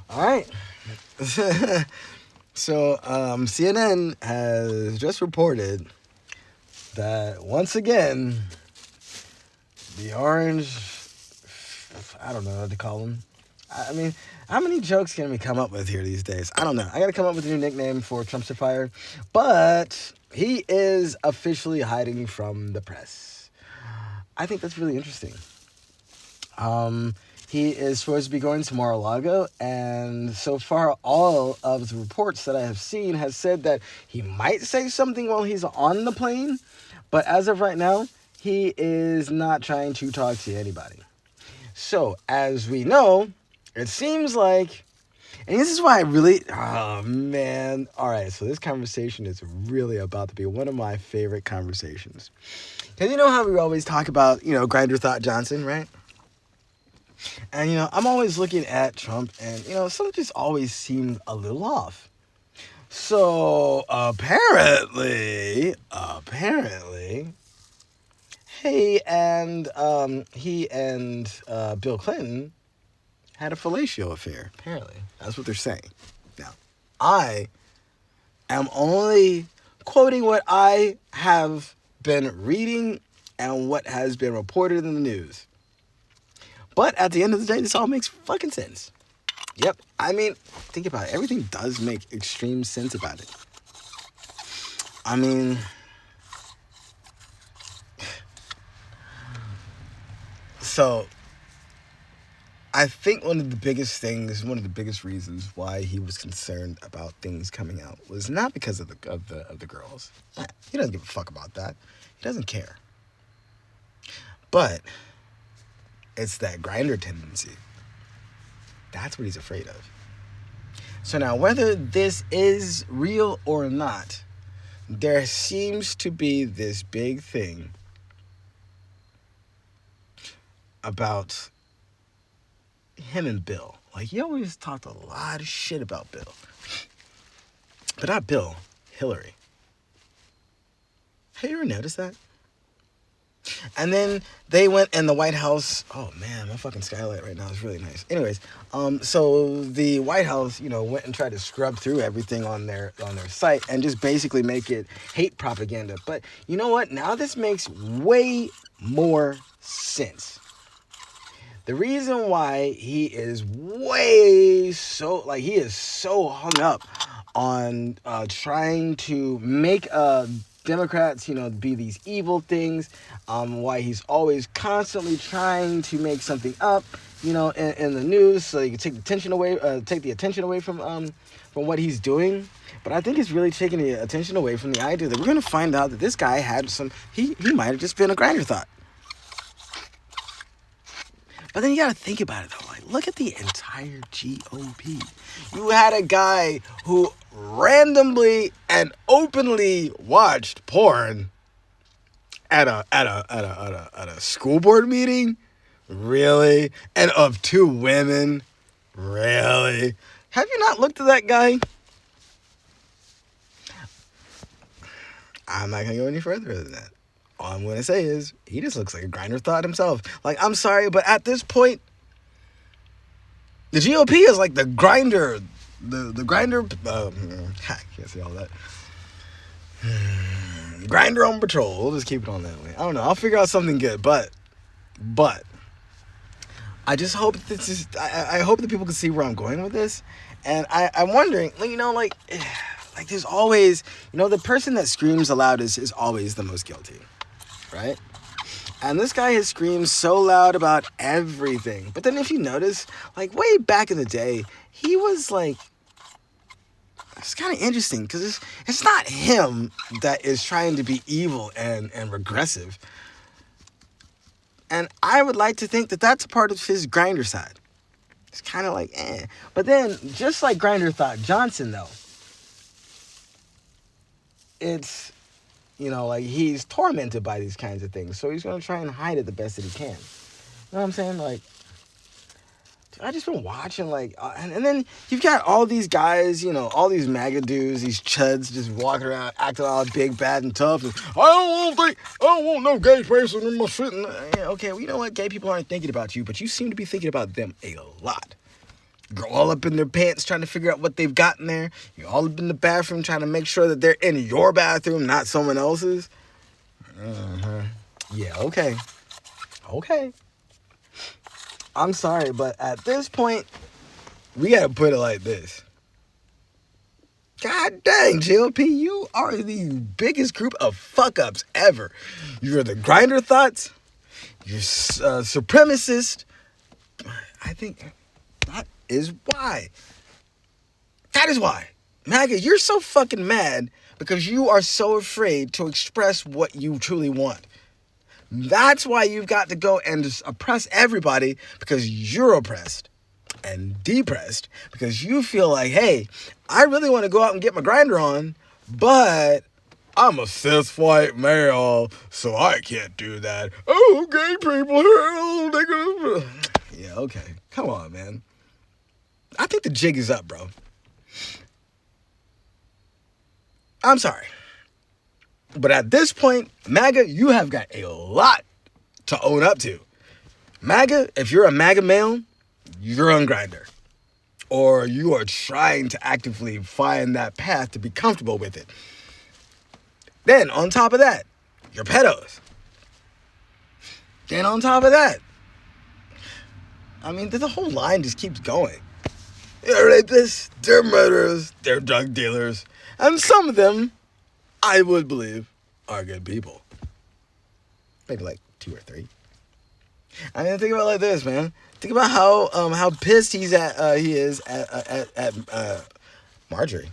All right. So, CNN has just reported that once again, the orange, I don't know what to call them. I mean, how many jokes can we come up with here these days? I don't know. I got to come up with a new nickname for Trumpster Fire, but he is officially hiding from the press. I think that's really interesting. He is supposed to be going to Mar-a-Lago, and so far, all of the reports that I have seen has said that he might say something while he's on the plane, but as of right now, he is not trying to talk to anybody. So, as we know, it seems like, and this is why I really, oh man, all right, so this conversation is really about to be one of my favorite conversations. Because you know how we always talk about, Grinder Thought Johnson, right? And, I'm always looking at Trump and, something just always seemed a little off. So, apparently, he and Bill Clinton had a fellatio affair. Apparently. That's what they're saying. Now, I am only quoting what I have been reading and what has been reported in the news. But at the end of the day, this all makes fucking sense. Yep. I mean, think about it. Everything does make extreme sense about it. I mean, so I think one of the biggest reasons why he was concerned about things coming out was not because of the girls. He doesn't give a fuck about that. He doesn't care. But it's that grinder tendency. That's what he's afraid of. So now, whether this is real or not, there seems to be this big thing about him and Bill. Like, he always talked a lot of shit about Bill. But not Bill, Hillary. Have you ever noticed that? And then they went in the White House. Oh man, my fucking skylight right now is really nice. Anyways, so the White House, went and tried to scrub through everything on their site and just basically make it hate propaganda. But you know what? Now this makes way more sense. The reason why he is he is so hung up on trying to make Democrats, be these evil things, why he's always constantly trying to make something up, in the news so he can take the attention away from what he's doing. But I think it's really taking the attention away from the idea that we're going to find out that this guy had he might have just been a grinder thought. But then you got to think about it, though. Like, look at the entire GOP. You had a guy who randomly and openly watched porn at a school board meeting. Really? And of two women. Really? Have you not looked at that guy? I'm not going to go any further than that. All I'm going to say is, he just looks like a grinder thought himself. Like, I'm sorry, but at this point, the GOP is like the grinder, the grinder, I can't say all that. Grinder on patrol. We'll just keep it on that way. I don't know. I'll figure out something good, but, I just hope I hope that people can see where I'm going with this. And I'm wondering, like there's always, the person that screams the loudest is always the most guilty. Right? And this guy has screamed so loud about everything. But then if you notice, like way back in the day, he was like, it's kind of interesting because it's not him that is trying to be evil and regressive. And I would like to think that that's a part of his grinder side. It's kind of like, eh. But then, just like Grinder Thought Johnson, though, it's, like he's tormented by these kinds of things. So he's going to try and hide it the best that he can. You know what I'm saying? Like, I just been watching, like, and then you've got all these guys, all these MAGA dudes, these chuds just walking around acting all big, bad, and tough. And, I don't want no gay person in my shit. Okay, well, you know what? Gay people aren't thinking about you, but you seem to be thinking about them a lot. You're all up in their pants trying to figure out what they've got in there. You're all up in the bathroom trying to make sure that they're in your bathroom, not someone else's. Yeah, okay. Okay. I'm sorry, but at this point, we gotta put it like this. God dang, GLP, you are the biggest group of fuck-ups ever. You're the Grindr thoughts. You're supremacist. I think that is why. That is why. MAGA, you're so fucking mad because you are so afraid to express what you truly want. That's why you've got to go and just oppress everybody, because you're oppressed and depressed because you feel like, hey, I really want to go out and get my Grindr on, but I'm a cis white male, so I can't do that. Oh, gay people, they're gonna... Yeah, okay. Come on, man. I think the jig is up, bro. I'm sorry. But at this point, MAGA, you have got a lot to own up to. MAGA, if you're a MAGA male, you're on Grindr. Or you are trying to actively find that path to be comfortable with it. Then, on top of that, you're pedos. Then on top of that, I mean, the whole line just keeps going. They're rapists, they're murderers, they're drug dealers. And some of them, I would believe, are good people. Maybe like 2 or 3. I mean, think about it like this, man. Think about how pissed he is at Marjorie.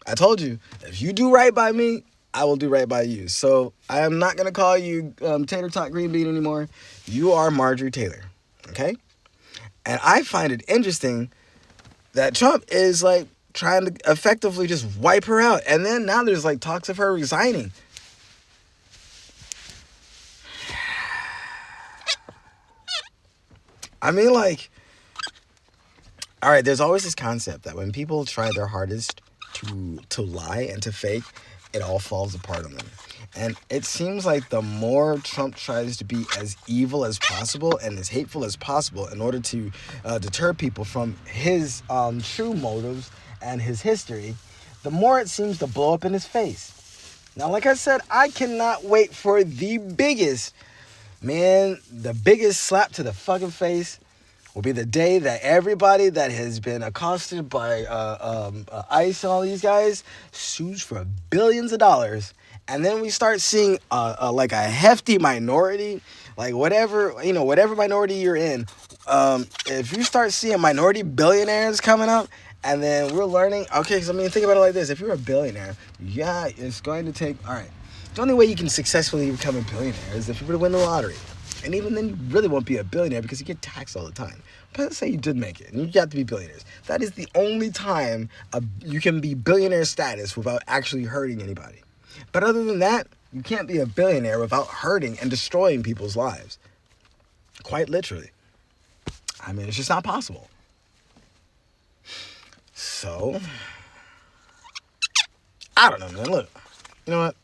I told you, if you do right by me, I will do right by you. So I am not gonna call you Tater Tot Green Bean anymore. You are Marjorie Taylor, okay? And I find it interesting that Trump is like trying to effectively just wipe her out, and then now there's like talks of her resigning. I mean, like, all right, there's always this concept that when people try their hardest to lie and to fake, it all falls apart on them. And it seems like the more Trump tries to be as evil as possible and as hateful as possible in order to deter people from his true motives and his history, the more it seems to blow up in his face. Now, like I said, I cannot wait for the biggest slap to the fucking face will be the day that everybody that has been accosted by ICE and all these guys sues for billions of dollars. And then we start seeing like a hefty minority, like whatever minority you're in. If you start seeing minority billionaires coming up, and then we're learning, okay, because I mean, think about it like this. If you're a billionaire, yeah, it's going to take, all right, the only way you can successfully become a billionaire is if you were to win the lottery. And even then, you really won't be a billionaire because you get taxed all the time. But let's say you did make it and you got to be billionaires. That is the only time you can be billionaire status without actually hurting anybody. But other than that, you can't be a billionaire without hurting and destroying people's lives. Quite literally. I mean, it's just not possible. So, I don't know, man. Look, you know what?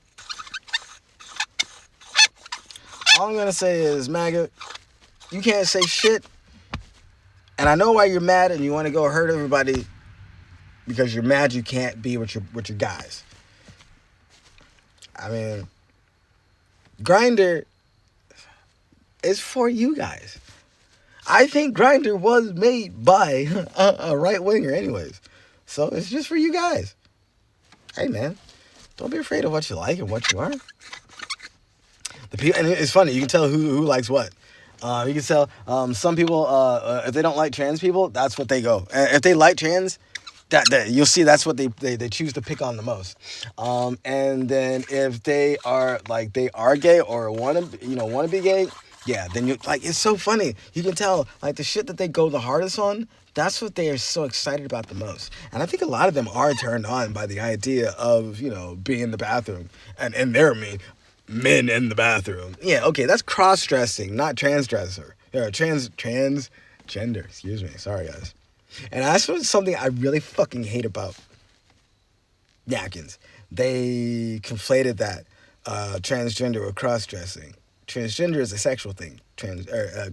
All I'm going to say is, MAGA, you can't say shit. And I know why you're mad and you want to go hurt everybody, because you're mad you can't be with your guys. I mean, Grindr is for you guys. I think Grindr was made by a right-winger anyways. So it's just for you guys. Hey, man, don't be afraid of what you like and what you are. And it's funny, you can tell who likes what. You can tell some people, if they don't like trans people, that's what they go. If they like trans, that you'll see that's what they choose to pick on the most. And then if they are gay or want to be gay, yeah, then you like, it's so funny. You can tell like the shit that they go the hardest on, that's what they are so excited about the most. And I think a lot of them are turned on by the idea of, being in the bathroom and they're men in the bathroom. Yeah, okay, that's cross-dressing, not transdresser. Or transgender, excuse me. Sorry, guys. And that's something I really fucking hate about Yakins. They conflated that transgender with cross-dressing. Transgender is a sexual thing.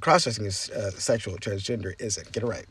Cross-dressing is sexual. Transgender isn't. Get it right.